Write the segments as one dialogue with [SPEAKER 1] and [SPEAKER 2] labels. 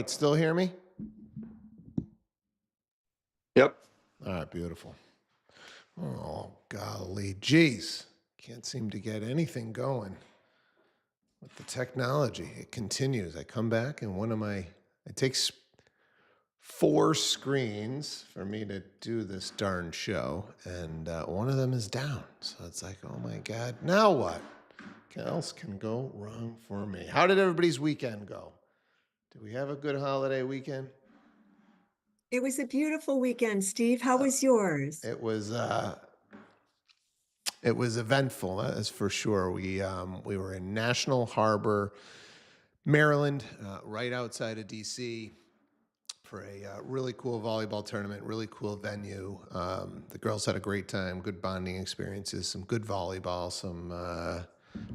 [SPEAKER 1] Still hear me?
[SPEAKER 2] Yep.
[SPEAKER 1] All right, beautiful. Oh, golly, geez. Can't seem to get anything going with the technology. It continues. I come back and it takes four screens for me to do this darn show, and one of them is down. So it's like, oh my God, now what? What else can go wrong for me? How did everybody's weekend go? Did we have a good holiday weekend?
[SPEAKER 3] It was a beautiful weekend, Steve. How was yours?
[SPEAKER 1] It was it was eventful, that is for sure. We were in National Harbor, Maryland, right outside of DC, for a really cool volleyball tournament, really cool venue. The girls had a great time, good bonding experiences, some good volleyball, some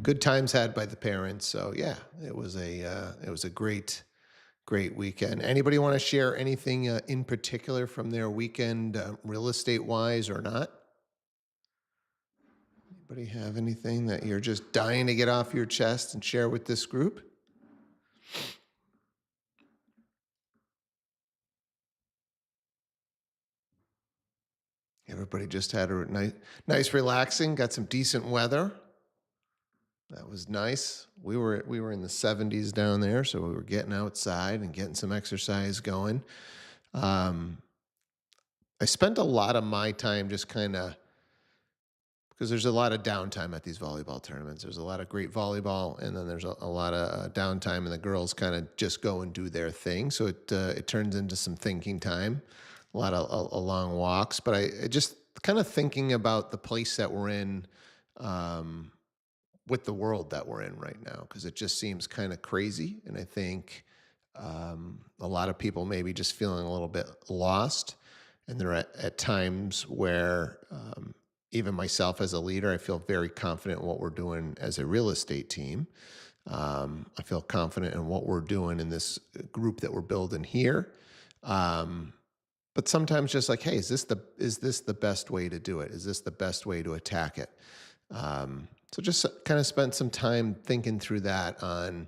[SPEAKER 1] good times had by the parents. So yeah, it was a great weekend. Anybody want to share anything in particular from their weekend, real estate wise or not? Anybody have anything that you're just dying to get off your chest and share with this group? Everybody just had a nice relaxing, got some decent weather. That was nice. We were in the 70s down there, so we were getting outside and getting some exercise going. Um, I spent a lot of my time just kind of because there's a lot of downtime at these volleyball tournaments. There's a lot of great volleyball, and then there's a lot of downtime, and the girls kind of just go and do their thing. So it turns into some thinking time, a lot of long walks. But I just kind of thinking about the place that we're in, um, with the world that we're in right now, because it just seems kind of crazy, and I think a lot of people maybe just feeling a little bit lost, and they're at times where even myself as a leader, I feel very confident in what we're doing as a real estate team. I feel confident in what we're doing in this group that we're building here. Um, but sometimes just like, hey, is this the best way to do it? Is this the best way to attack it? So just kind of spent some time thinking through that on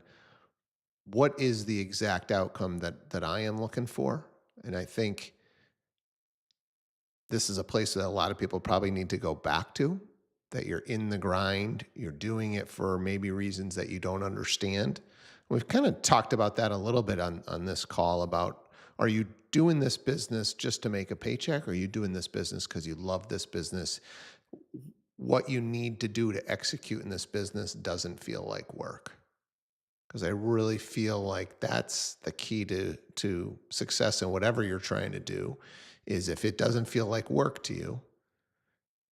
[SPEAKER 1] what is the exact outcome that I am looking for. And I think this is a place that a lot of people probably need to go back to, that you're in the grind, you're doing it for maybe reasons that you don't understand. We've kind of talked about that a little bit on this call about, are you doing this business just to make a paycheck? Or are you doing this business because you love this business? What you need to do to execute in this business doesn't feel like work. Because I really feel like that's the key to success in whatever you're trying to do, is if it doesn't feel like work to you,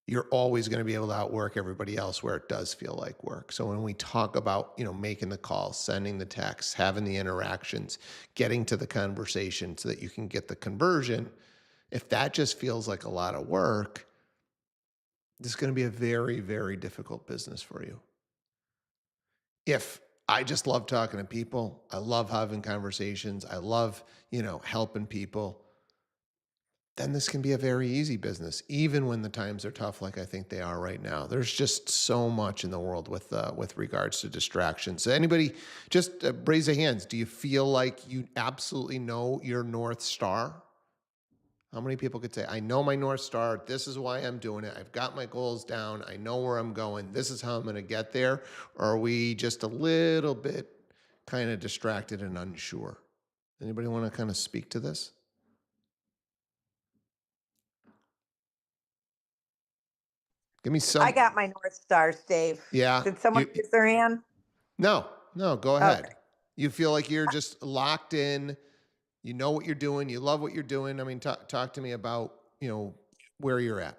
[SPEAKER 1] you're always going to be able to outwork everybody else where it does feel like work. So when we talk about, making the calls, sending the texts, having the interactions, getting to the conversation so that you can get the conversion, if that just feels like a lot of work, this is going to be a very, very difficult business for you. If I just love talking to people, I love having conversations, I love, helping people, then this can be a very easy business, even when the times are tough, like I think they are right now. There's just so much in the world with regards to distractions. So anybody, just raise your hands. Do you feel like you absolutely know your North Star? How many people could say, I know my North Star. This is why I'm doing it. I've got my goals down. I know where I'm going. This is how I'm going to get there. Or are we just a little bit kind of distracted and unsure? Anybody want to kind of speak to this? Give me
[SPEAKER 4] I
[SPEAKER 1] some.
[SPEAKER 4] got my North Stars, Dave.
[SPEAKER 1] Yeah.
[SPEAKER 4] Did someone raise their hand?
[SPEAKER 1] No, no, go
[SPEAKER 4] Okay.
[SPEAKER 1] ahead. You feel like you're just locked in. You know what you're doing. You love what you're doing. I mean, talk to me about, where you're at.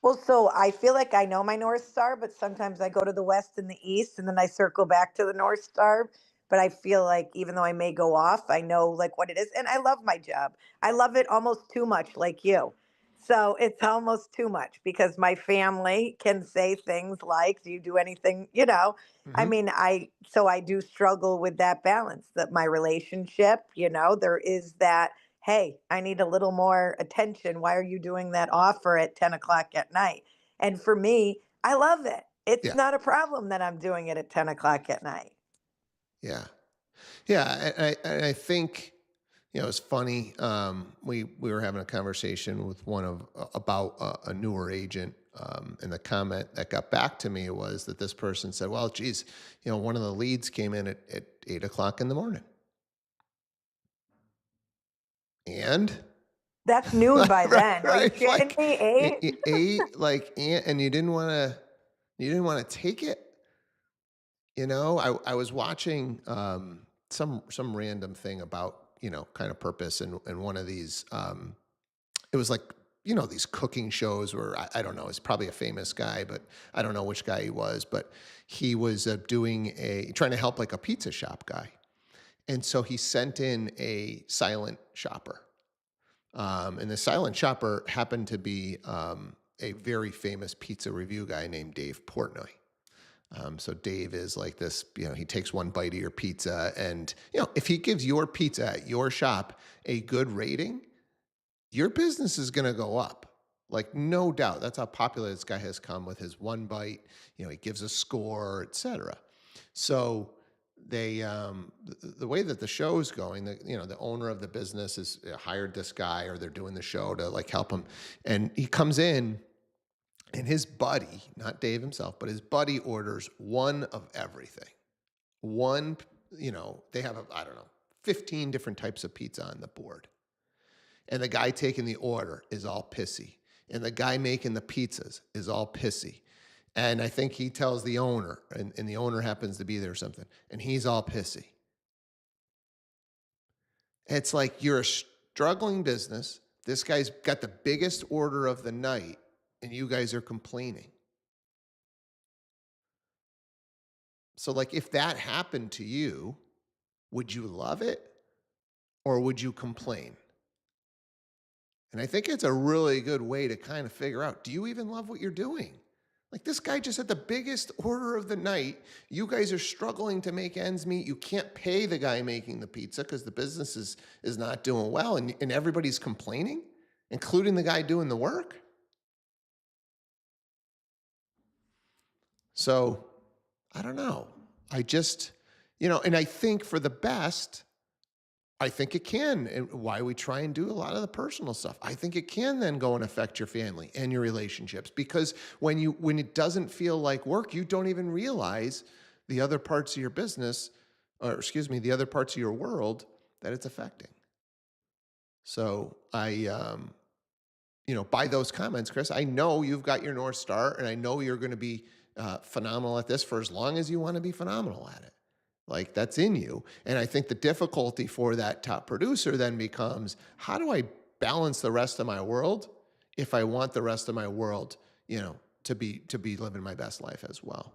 [SPEAKER 4] Well, so I feel like I know my North Star, but sometimes I go to the West and the East and then I circle back to the North Star. But I feel like even though I may go off, I know like what it is. And I love my job. I love it almost too much, like you. So it's almost too much because my family can say things like, do you do anything, I
[SPEAKER 1] Hmm.
[SPEAKER 4] mean, so I do struggle with that balance that my relationship, there is that, hey, I need a little more attention. Why are you doing that offer at 10 o'clock at night? And for me, I love it. It's
[SPEAKER 1] Yeah.
[SPEAKER 4] not a problem that I'm doing it at 10 o'clock at night.
[SPEAKER 1] Yeah. Yeah, and I think it's funny. We were having a conversation with one of about a newer agent, and the comment that got back to me was that this person said, "Well, geez, one of the leads came in at 8 o'clock in the morning, and
[SPEAKER 4] That's noon by
[SPEAKER 1] right,
[SPEAKER 4] then. Are you
[SPEAKER 1] right,
[SPEAKER 4] kidding
[SPEAKER 1] like
[SPEAKER 4] me? 8?
[SPEAKER 1] eight, like, and you didn't want to take it." I was watching some random thing about kind of purpose, and one of these it was like these cooking shows where I don't know, it's probably a famous guy, but I don't know which guy he was, but he was doing a trying to help like a pizza shop guy, and so he sent in a silent shopper, and the silent shopper happened to be a very famous pizza review guy named Dave Portnoy. So Dave is like this, he takes one bite of your pizza, and if he gives your pizza at your shop a good rating, your business is going to go up. Like, no doubt. That's how popular this guy has come with his one bite. He gives a score, etc. So the way that the show's going, the owner of the business is hired this guy, or they're doing the show to like help him, and he comes in, and his buddy, not Dave himself, but his buddy orders one of everything. One, they have, I don't know, 15 different types of pizza on the board. And the guy taking the order is all pissy. And the guy making the pizzas is all pissy. And I think he tells the owner, and the owner happens to be there or something, and he's all pissy. It's like you're a struggling business. This guy's got the biggest order of the night, and you guys are complaining. So, like, if that happened to you, would you love it or would you complain? And I think it's a really good way to kind of figure out, do you even love what you're doing? Like, this guy just had the biggest order of the night. You guys are struggling to make ends meet. You can't pay the guy making the pizza because the business is not doing well, and everybody's complaining, including the guy doing the work. So I don't know. I just, and I think for the best, I think it can. And why we try and do a lot of the personal stuff. I think it can then go and affect your family and your relationships, because when it doesn't feel like work, you don't even realize the other parts of your business, or excuse me, the other parts of your world that it's affecting. So by those comments, Chris, I know you've got your North Star, and I know you're going to be phenomenal at this for as long as you want to be phenomenal at it. Like, that's in you. And I think the difficulty for that top producer then becomes, how do I balance the rest of my world if I want the rest of my world, to be living my best life as well?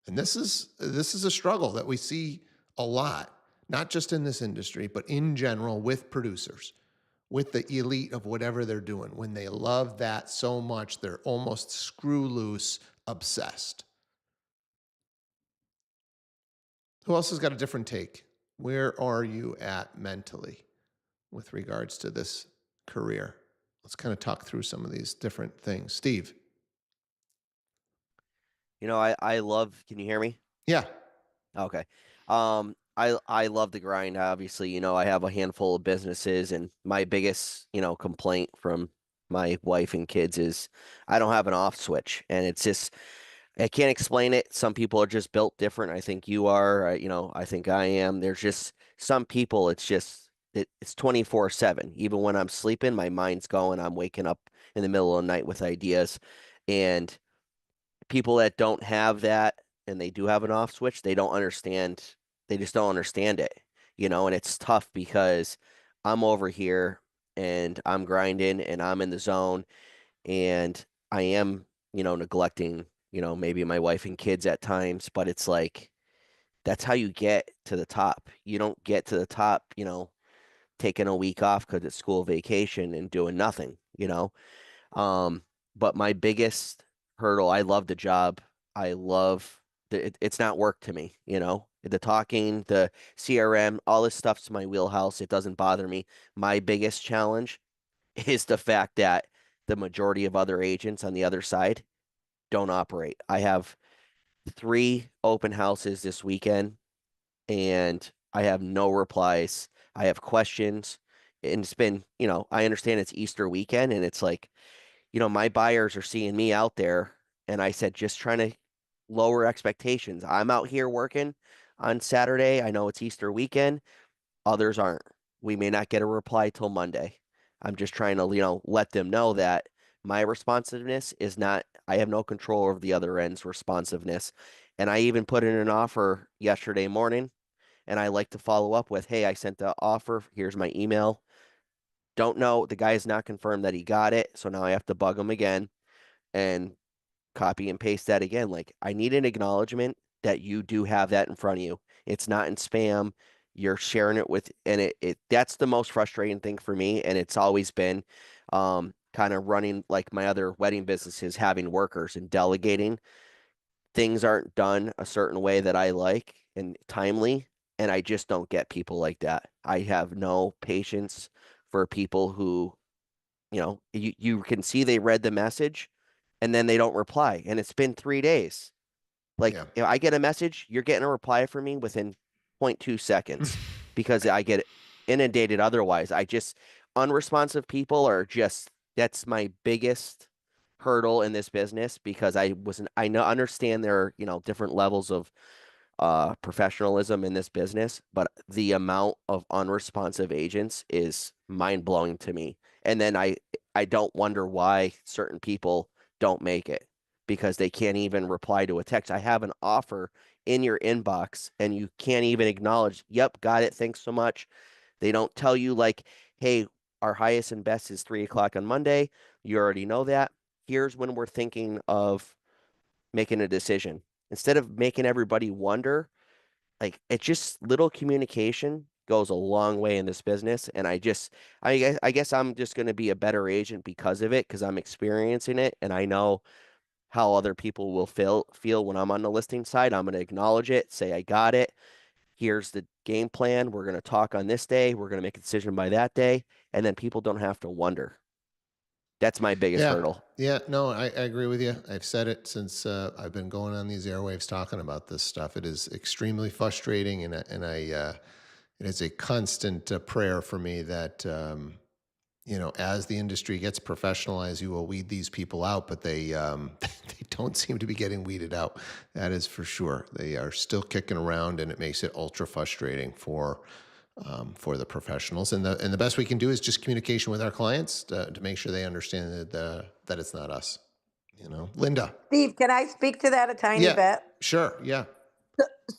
[SPEAKER 1] And this is a struggle that we see a lot, not just in this industry, but in general with producers, with the elite of whatever they're doing. When they love that so much, they're almost screw loose obsessed. Who else has got a different take? Where are you at mentally with regards to this career? Let's kind of talk through some of these different things. Steve.
[SPEAKER 2] I love, can you hear me?
[SPEAKER 1] Yeah.
[SPEAKER 2] Okay. I love the grind. Obviously, I have a handful of businesses, and my biggest, complaint from my wife and kids is I don't have an off switch. And it's just, I can't explain it. Some people are just built different. I think you are, I think I am. There's just some people, it's just, it's 24/7. Even when I'm sleeping, my mind's going. I'm waking up in the middle of the night with ideas. And people that don't have that, and they do have an off switch, they don't understand. They just don't understand it, and it's tough because I'm over here and I'm grinding and I'm in the zone, and I am, neglecting, maybe my wife and kids at times, but it's like that's how you get to the top. You don't get to the top, taking a week off because it's school vacation and doing nothing, um, but my biggest hurdle, I love the job. I love it's not work to me, The talking, the CRM, all this stuff's my wheelhouse. It doesn't bother me. My biggest challenge is the fact that the majority of other agents on the other side don't operate. I have 3 open houses this weekend. and I have no replies. I have questions. And it's been, I understand it's Easter weekend and it's like, my buyers are seeing me out there. And I said, just trying to lower expectations. I'm out here working on Saturday. I know it's Easter weekend. Others aren't. We may not get a reply till Monday. I'm just trying to, let them know that my responsiveness is not, I have no control over the other end's responsiveness. And I even put in an offer yesterday morning and I like to follow up with, hey, I sent the offer. Here's my email. Don't know. The guy has not confirmed that he got it. So now I have to bug him again and copy and paste that again. Like, I need an acknowledgement that you do have that in front of you. It's not in spam. You're sharing it with, and it that's the most frustrating thing for me. And it's always been kind of running like my other wedding businesses, having workers and delegating. Things aren't done a certain way that I like and timely, and I just don't get people like that. I have no patience for people who, you can see they read the message and then they don't reply, and it's been 3 days. Like,
[SPEAKER 1] Yeah.
[SPEAKER 2] if I get a message, you're getting a reply from me within zero point 0.2 seconds because I get inundated otherwise. Unresponsive people are just, that's my biggest hurdle in this business because I know understand there are, different levels of professionalism in this business, but the amount of unresponsive agents is mind blowing to me. And then I don't wonder why certain people don't make it because they can't even reply to a text. I have an offer in your inbox and you can't even acknowledge, yep, got it. Thanks so much. They don't tell you like, hey, our highest and best is 3 o'clock on Monday. You already know that. Here's when we're thinking of making a decision. Instead of making everybody wonder, like, it's just little communication goes a long way in this business. And I guess I'm just going to be a better agent because of it, because I'm experiencing it and I know how other people will feel when I'm on the listing side. I'm going to acknowledge it, say I got it. Here's the game plan. We're going to talk on this day. We're going to make a decision by that day. And then people don't have to wonder. That's my biggest
[SPEAKER 1] Yeah.
[SPEAKER 2] hurdle.
[SPEAKER 1] Yeah. No, I agree with you. I've said it since I've been going on these airwaves talking about this stuff. It is extremely frustrating, it is a constant prayer for me that as the industry gets professionalized, you will weed these people out, but they they don't seem to be getting weeded out. That is for sure. They are still kicking around, and it makes it ultra frustrating for the professionals. And the best we can do is just communication with our clients to make sure they understand that it's not us. Linda.
[SPEAKER 4] Steve, can I speak to that a tiny
[SPEAKER 1] Yeah,
[SPEAKER 4] bit?
[SPEAKER 1] sure. Yeah,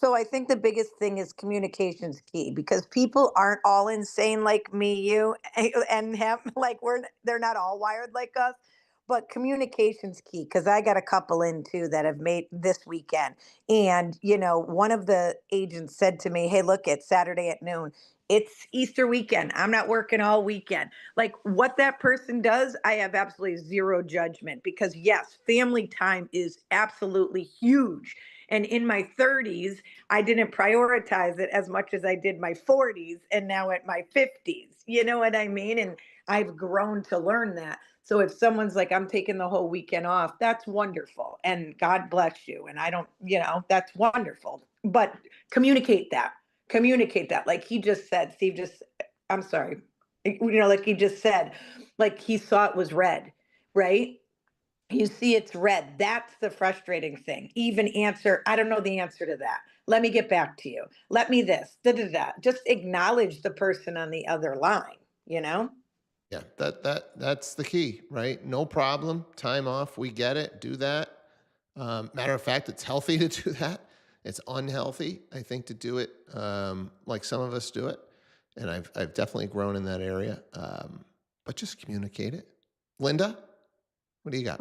[SPEAKER 4] So I think the biggest thing is communication's key because people aren't all insane like me, you, and him. Like they're not all wired like us, but communication's key because I got a couple in too that have made this weekend. And one of the agents said to me, "Hey, look, it's Saturday at noon. It's Easter weekend. I'm not working all weekend." Like what that person does, I have absolutely zero judgment because yes, family time is absolutely huge. And in my 30s, I didn't prioritize it as much as I did my 40s and now at my 50s. You know what I mean? And I've grown to learn that. So if someone's like, I'm taking the whole weekend off, that's wonderful. And God bless you. And I don't, that's wonderful. But communicate that. Communicate that. Like he just said, Steve just, I'm sorry. Like he just said, like he saw it was red, right? You see it's red. That's the frustrating thing. Even answer, I don't know the answer to that. Let me get back to you. Let me this. Da, da, da. Just acknowledge the person on the other line, you know?
[SPEAKER 1] yeah. That's the key, right? No problem. Time off. We get it. Do that. Matter of fact, it's healthy to do that. It's unhealthy, I think, to do it like some of us do it. And I've definitely grown in that area. But just communicate it. Linda, what do you got?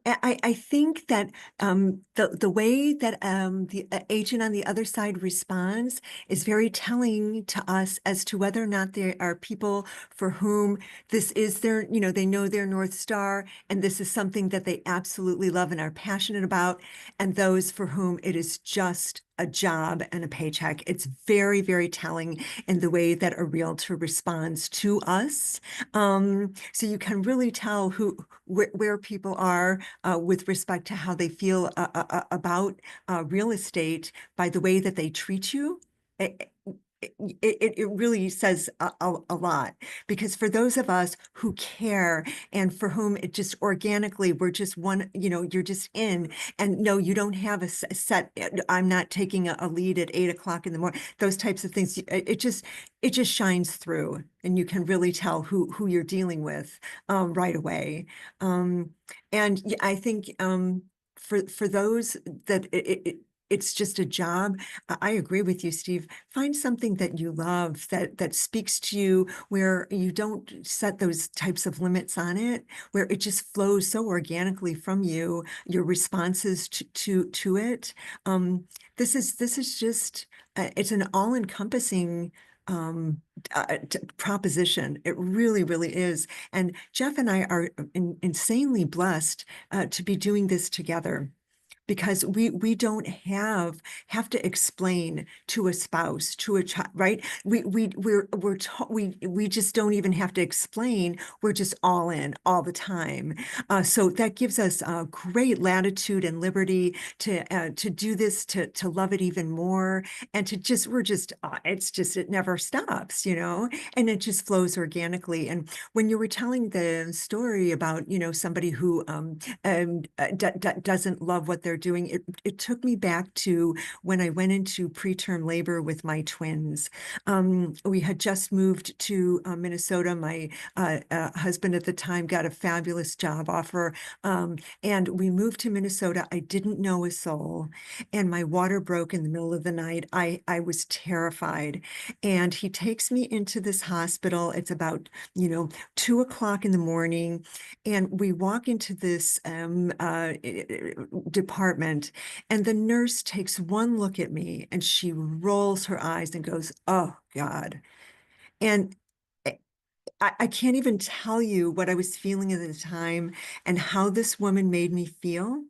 [SPEAKER 3] I think that the way that the agent on the other side responds is very telling to us as to whether or not there are people for whom this is their, they know their North Star, and this is something that they absolutely love and are passionate about, and those for whom it is just a job and a paycheck. It's very, very telling in the way that a realtor responds to us. So you can really tell where people are with respect to how they feel about real estate by the way that they treat you it really says a lot, because for those of us who care and for whom it just organically, we're just one, you're just in, and no, you don't have a set, I'm not taking a lead at 8 o'clock in the morning, those types of things. It just shines through, and you can really tell who you're dealing with right away. Um, and I think for those that it's just a job. I agree with you, Steve. Find something that you love, that speaks to you, where you don't set those types of limits on it, where it just flows so organically from you, your responses to it. This is just it's an all-encompassing proposition. It really, really is. And Jeff and I are insanely blessed to be doing this together, because we don't have to explain to a spouse, to a child, right? We just don't even have to explain. We're just all in all the time. So that gives us great latitude and liberty to do this, to love it even more, and to just it never stops, and it just flows organically. And when you were telling the story about somebody who doesn't love what they're doing, it took me back to when I went into preterm labor with my twins. We had just moved to Minnesota. My husband at the time got a fabulous job offer, and we moved to Minnesota. I didn't know a soul, and my water broke in the middle of the night. I was terrified, and he takes me into this hospital. It's about 2 o'clock in the morning, and we walk into this department, and the nurse takes one look at me, and she rolls her eyes and goes, "Oh God." And I can't even tell you what I was feeling at the time, and how this woman made me feel,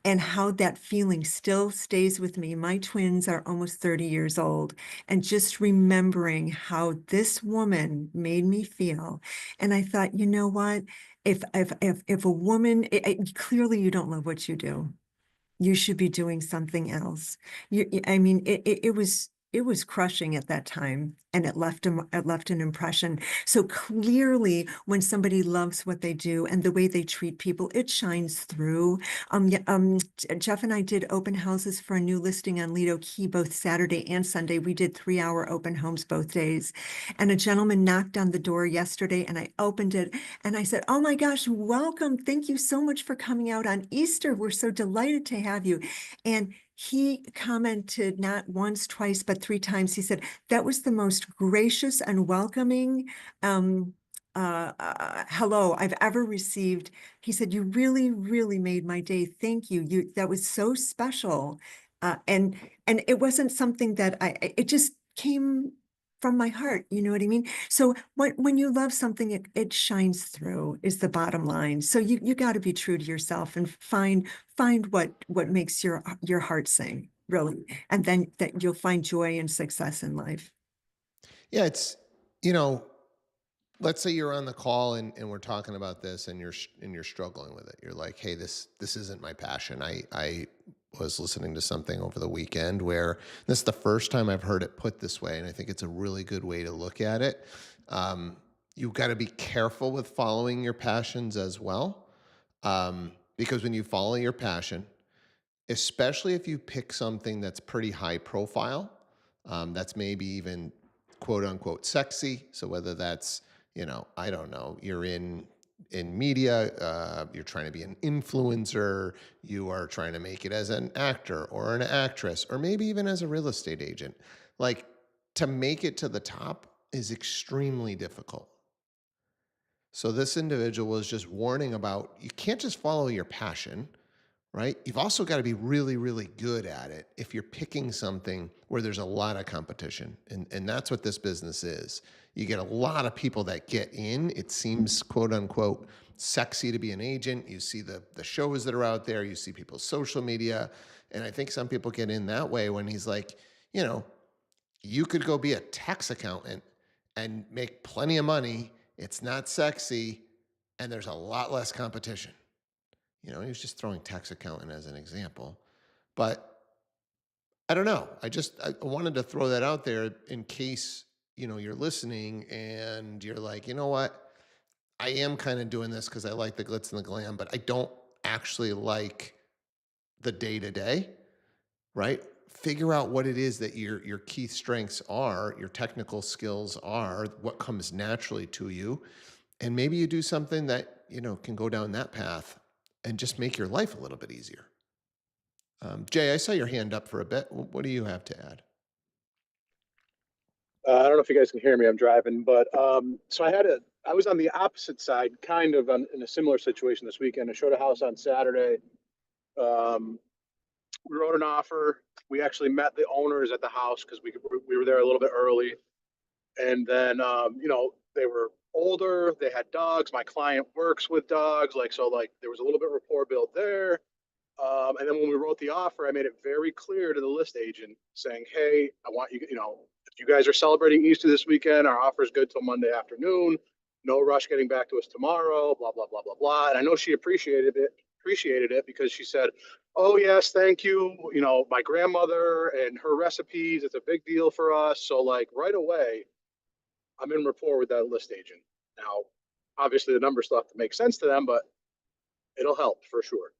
[SPEAKER 3] and how that feeling still stays with me. My twins are almost 30 years old, and just remembering how this woman made me feel. And I thought, you know what? If a woman, clearly you don't love what you do. You should be doing something else. I mean, it was crushing at that time, and it left an impression. So clearly, when somebody loves what they do and the way they treat people, it shines through. Yeah, Jeff and I did open houses for a new listing on Lido Key both Saturday and Sunday. We did 3-hour open homes both days, and a gentleman knocked on the door yesterday, and I opened it, and I said, "Oh my gosh, welcome. Thank you so much for coming out on Easter. We're so delighted to have you." And he commented not once, twice, but 3 times. He said, "That was the most gracious and welcoming hello I've ever received." He said, "You really, really made my day. Thank you. That was so special." And it wasn't something that it just came from my heart. You know what I mean? So when you love something, it shines through, is the bottom line. So you got to be true to yourself, and find what makes your heart sing, really, and then that you'll find joy and success in life.
[SPEAKER 1] Yeah, it's you know, let's say you're on the call, and we're talking about this, and you're struggling with it. You're like, "Hey, this isn't my passion." I was listening to something over the weekend where this is the first time I've heard it put this way, and I think it's a really good way to look at it. Um, you've got to be careful with following your passions as well, because when you follow your passion, especially if you pick something that's pretty high profile, that's maybe even quote unquote sexy. So whether that's, I don't know, you're in media, you're trying to be an influencer, you are trying to make it as an actor or an actress, or maybe even as a real estate agent. Like, to make it to the top is extremely difficult. So this individual was just warning about, you can't just follow your passion, right? You've also got to be really, really good at it if you're picking something where there's a lot of competition. And that's what this business is. You get a lot of people that get in. It seems, quote unquote, sexy to be an agent. You see the shows that are out there, you see people's social media. And I think some people get in that way when he's like, you know, you could go be a tax accountant and make plenty of money. It's not sexy, and there's a lot less competition. He was just throwing tax accountant as an example. But I don't know. I wanted to throw that out there in case, you're listening and you're like, you know what? I am kind of doing this because I like the glitz and the glam, but I don't actually like the day to day, right? Figure out what it is that your key strengths are, your technical skills are, what comes naturally to you, and maybe you do something that can go down that path and just make your life a little bit easier. Jay, I saw your hand up for a bit. What do you have to add?
[SPEAKER 5] I don't know if you guys can hear me. I'm driving, but so I was on the opposite side, kind of in a similar situation this weekend. I showed a house on Saturday. Um, we wrote an offer. We actually met the owners at the house because we were there a little bit early. And then, they were older. They had dogs. My client works with dogs, like there was a little bit of rapport built there. And then when we wrote the offer, I made it very clear to the list agent saying, "Hey, I want you, if you guys are celebrating Easter this weekend, our offer is good till Monday afternoon. No rush getting back to us tomorrow, blah, blah, blah, blah, blah." And I know she appreciated it because she said, "Oh, yes, thank you. My grandmother and her recipes, it's a big deal for us." So, like, right away, I'm in rapport with that list agent. Now, obviously, the numbers still have to make sense to them, but it'll help for sure.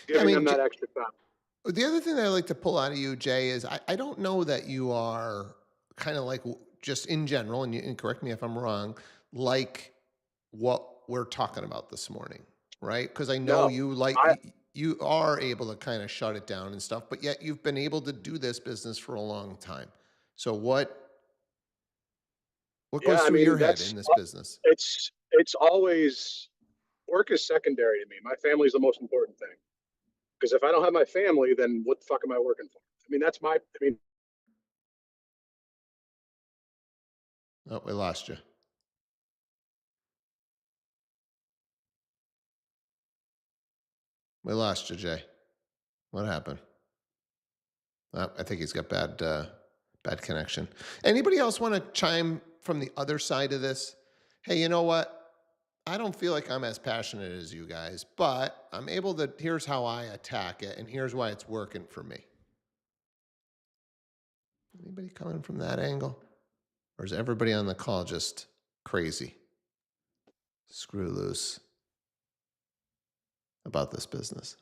[SPEAKER 1] Yeah, I
[SPEAKER 5] Giving them
[SPEAKER 1] mean,
[SPEAKER 5] that extra time.
[SPEAKER 1] the other thing that I like to pull out of you, Jay, is I don't know that you are kind of like just in general, and correct me if I'm wrong, like what we're talking about this morning, right? Because I know
[SPEAKER 5] No,
[SPEAKER 1] you
[SPEAKER 5] I
[SPEAKER 1] you are able to kind of shut it down and stuff, but yet you've been able to do this business for a long time. So what
[SPEAKER 5] yeah,
[SPEAKER 1] goes
[SPEAKER 5] I
[SPEAKER 1] through
[SPEAKER 5] mean
[SPEAKER 1] your head in this business?
[SPEAKER 5] it's always work is secondary to me. My family's the most important thing. Because if I don't have my family, then what the fuck am I working for? I mean,
[SPEAKER 1] Oh, we lost you. We lost you, Jay. What happened? I think he's got bad connection. Anybody else want to chime from the other side of this? Hey, you know what? I don't feel like I'm as passionate as you guys, but I'm able to. Here's how I attack it, and here's why it's working for me. Anybody coming from that angle, or is everybody on the call just crazy, screw loose about this business?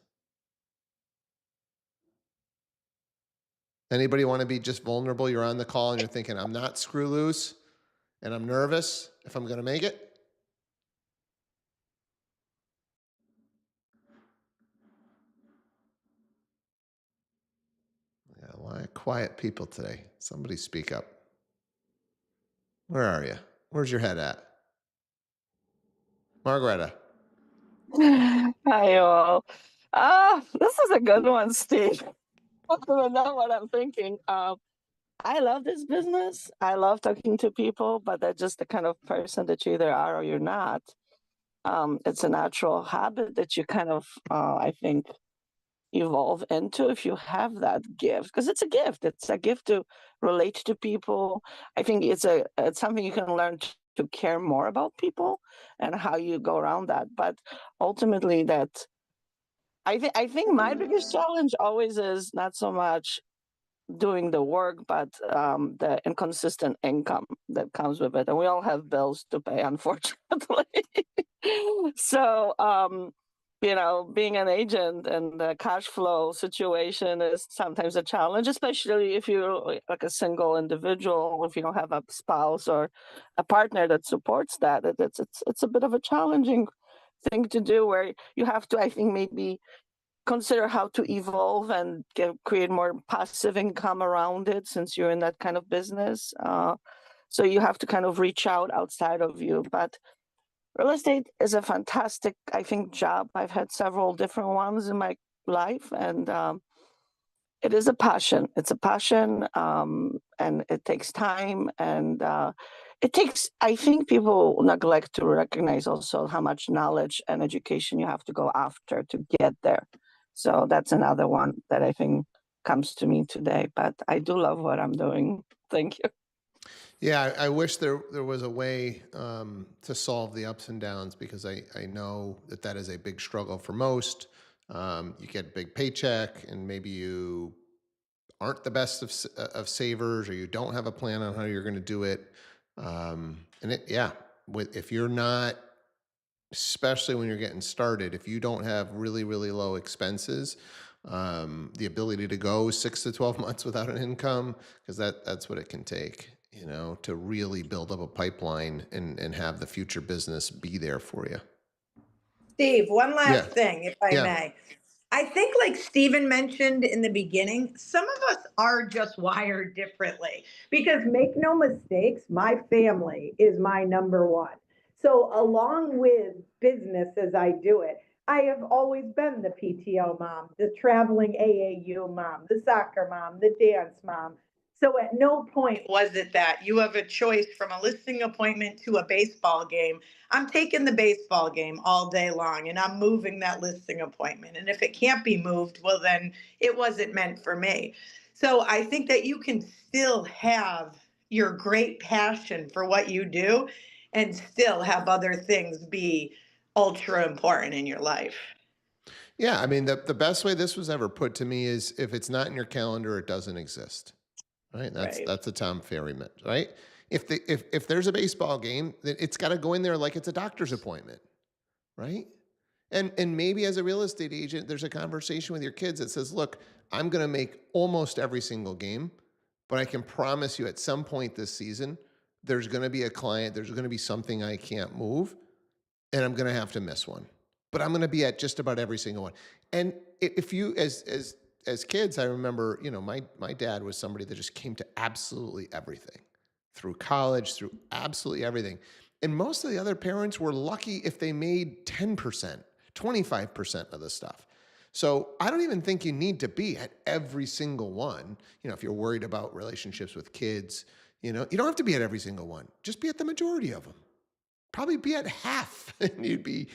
[SPEAKER 1] Anybody want to be just vulnerable? You're on the call and you're thinking, I'm not screw loose and I'm nervous if I'm going to make it. Yeah, a lot of quiet people today. Somebody speak up. Where are you? Where's your head at? Margareta.
[SPEAKER 6] Hi, all. This is a good one, Steve. I don't even know what I'm thinking. I love this business. I love talking to people, but they're just the kind of person that you either are or you're not. It's a natural habit that you kind of, I think, evolve into if you have that gift, because it's a gift. It's a gift to relate to people. I think it's something you can learn to care more about people and how you go around that. But ultimately, I think my biggest challenge always is not so much doing the work, but the inconsistent income that comes with it. And we all have bills to pay, unfortunately. So, being an agent and the cash flow situation is sometimes a challenge, especially if you're like a single individual, if you don't have a spouse or a partner that supports that. It's a bit of a challenging thing to do where you have to, I think, maybe consider how to evolve and create more passive income around it since you're in that kind of business. So you have to kind of reach out outside of you. But real estate is a fantastic, I think, job. I've had several different ones in my life, and it is a passion. It's a passion, and it takes time, and it takes. I think people neglect to recognize also how much knowledge and education you have to go after to get there. So that's another one that I think comes to me today. But I do love what I'm doing. Thank you.
[SPEAKER 1] Yeah, I wish there was a way to solve the ups and downs because I know that is a big struggle for most. You get a big paycheck, and maybe you aren't the best of savers, or you don't have a plan on how you're going to do it. And yeah, if you're not, especially when you're getting started, if you don't have really, really low expenses, the ability to go 6 to 12 months without an income, because that's what it can take, to really build up a pipeline and have the future business be there for you.
[SPEAKER 4] Steve, one
[SPEAKER 1] Yeah.
[SPEAKER 4] last thing, if I
[SPEAKER 1] Yeah.
[SPEAKER 4] may. I think, like Stephen mentioned in the beginning, some of us are just wired differently because make no mistakes, my family is my number one. So, along with business as I do it, I have always been the PTO mom, the traveling AAU mom, the soccer mom, the dance mom. So, at no point was it that you have a choice from a listing appointment to a baseball game. I'm taking the baseball game all day long and I'm moving that listing appointment. And if it can't be moved, well, then it wasn't meant for me. So I think that you can still have your great passion for what you do and still have other things be ultra important in your life.
[SPEAKER 1] Yeah. I mean, the best way this was ever put to me is, if it's not in your calendar, it doesn't exist. Right.
[SPEAKER 4] Right.
[SPEAKER 1] That's a Tom Ferry myth, right? If there's a baseball game, then it's got to go in there like it's a doctor's appointment, right? And maybe as a real estate agent, there's a conversation with your kids that says, look, I'm going to make almost every single game, but I can promise you at some point this season, there's going to be a client, there's going to be something I can't move, and I'm going to have to miss one. But I'm going to be at just about every single one. And if you, as kids, I remember, my dad was somebody that just came to absolutely everything, through college, through absolutely everything. And most of the other parents were lucky if they made 10%, 25% of the stuff. So I don't even think you need to be at every single one. If you're worried about relationships with kids, you don't have to be at every single one. Just be at the majority of them. Probably be at half, and you'd be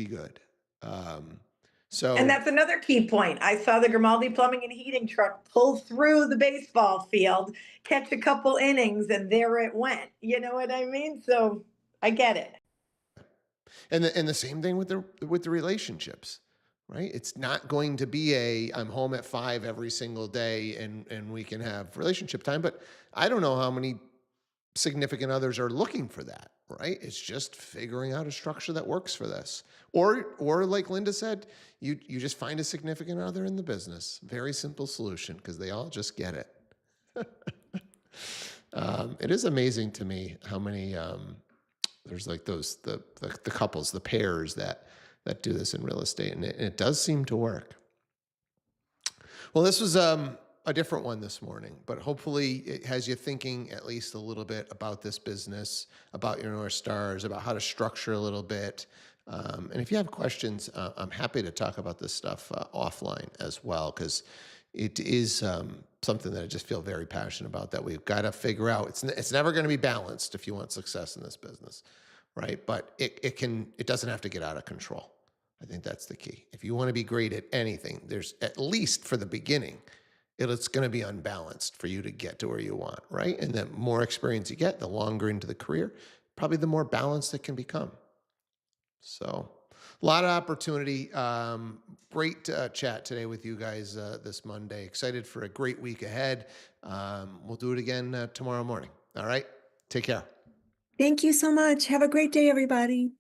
[SPEAKER 1] good. Um,
[SPEAKER 4] And
[SPEAKER 1] so
[SPEAKER 4] that's another key point. I saw the Grimaldi plumbing and heating truck pull through the baseball field, catch a couple innings, and there it went. You know what I mean? So I get it.
[SPEAKER 1] and the same thing with the relationships, right? It's not going to be I'm home at 5 every single day and we can have relationship time, but I don't know how many significant others are looking for that, right? It's just figuring out a structure that works for this. Or like Linda said, you just find a significant other in the business. Very simple solution, because they all just get it. It is amazing to me how many there's like the couples, the pairs that do this in real estate, and it does seem to work. Well, this was a different one this morning, but hopefully it has you thinking at least a little bit about this business, about your North Stars, about how to structure a little bit. And if you have questions, I'm happy to talk about this stuff offline as well, because it is something that I just feel very passionate about, that we've got to figure out. It's never going to be balanced if you want success in this business, right? But it doesn't have to get out of control. I think that's the key. If you want to be great at anything, there's, at least for the beginning, it's going to be unbalanced for you to get to where you want, right? And the more experience you get, the longer into the career, probably the more balanced it can become. So a lot of opportunity. Great chat today with you guys this Monday. Excited for a great week ahead. We'll do it again tomorrow morning. All right. Take care.
[SPEAKER 3] Thank you so much. Have a great day, everybody.